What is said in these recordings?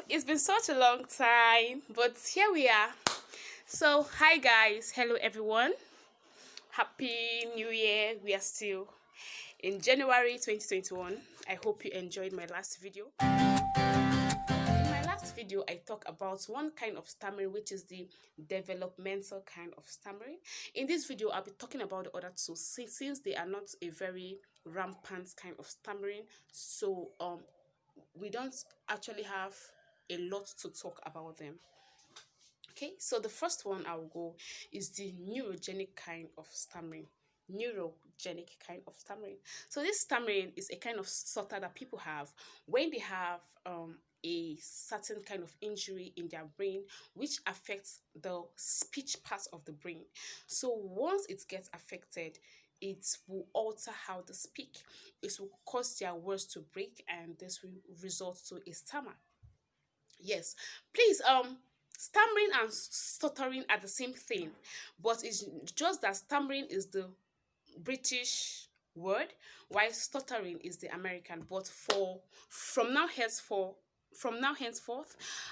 It's been such a long time, but here we are. So, hi guys, hello everyone. Happy New Year. We are still in January 2021. I hope you enjoyed my last video. In my last video, I talked about one kind of stammering, which is the developmental kind of stammering. In this video, I'll be talking about the other two since they are not a very rampant kind of stammering. So, we don't actually have a lot to talk about them. Okay, so the first one I'll go is the neurogenic kind of stammering. Neurogenic kind of stammering. So this stammering is a kind of stutter that people have when they have a certain kind of injury in their brain which affects the speech part of the brain. So once it gets affected, it will alter how they speak. It will cause their words to break, and this will result to a stammer. Yes, please, stammering and stuttering are the same thing, but it's just that stammering is the British word, while stuttering is the American. But for from now henceforth,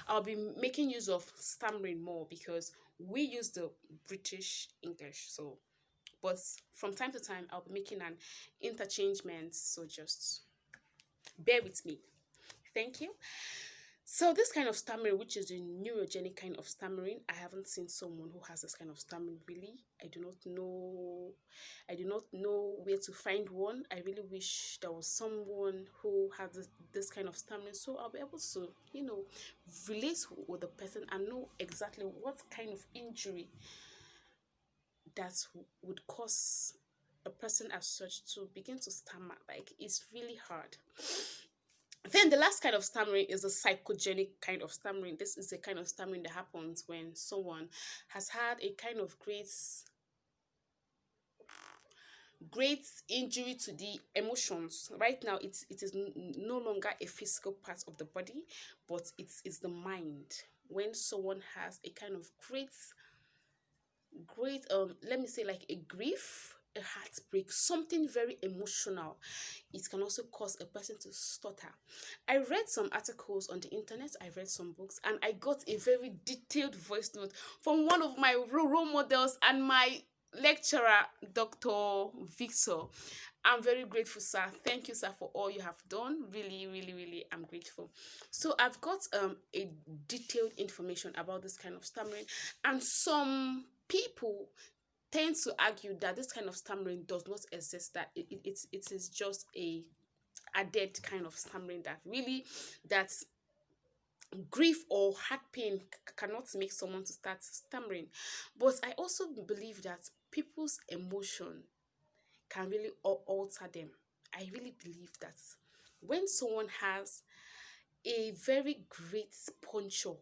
I'll be making use of stammering more because we use the British English. So, but from time to time, I'll be making an interchangement. So just bear with me. Thank you. So this kind of stammering, which is a neurogenic kind of stammering, I haven't seen someone who has this kind of stammering really. I do not know. I do not know where to find one. I really wish there was someone who had this kind of stammering, so I'll be able to, relate with the person and know exactly what kind of injury that would cause a person as such to begin to stammer. Like, it's really hard. Then the last kind of stammering is a psychogenic kind of stammering. This is a kind of stammering that happens when someone has had a kind of great injury to the emotions. Right now, it is no longer a physical part of the body, but it's the mind. When someone has a kind of great let me say, like a grief, a heartbreak, something very emotional, it can also cause a person to stutter. I read some articles on the internet, I read some books, and I got a very detailed voice note from one of my role models and my lecturer, Dr. Victor. I'm very grateful, sir. Thank you, sir, for all you have done. Really, really, really, I'm grateful. So I've got a detailed information about this kind of stammering, and some people tend to argue that this kind of stammering does not exist, that it is just a added kind of stammering, that really that grief or heart pain cannot make someone to start stammering. But I also believe that people's emotion can really alter them. I really believe that when someone has a very great puncture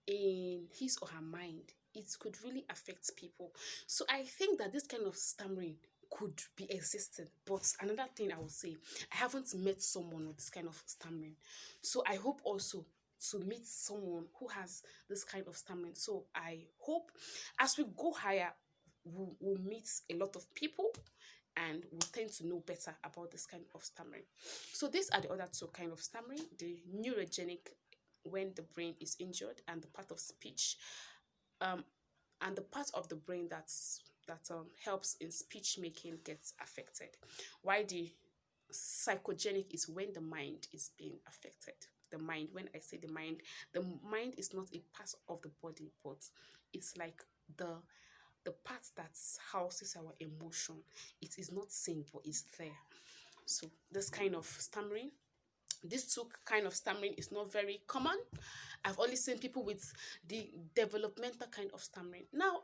in his or her mind, it could really affect people. So I think that this kind of stammering could be existing. But another thing I would say, I haven't met someone with this kind of stammering. So I hope also to meet someone who has this kind of stammering. So I hope as we go higher, we'll meet a lot of people and we'll tend to know better about this kind of stammering. So these are the other two kind of stammering: the neurogenic, when the brain is injured and the part of speech, um and the part of the brain that helps in speech making gets affected, while the psychogenic is when the mind is being affected. The mind, when I say the mind is not a part of the body, but it's like the part that houses our emotion. It is not seen, but it's there. So this kind of stammering, this two kind of stammering is not very common. I've only seen people with the developmental kind of stammering. Now,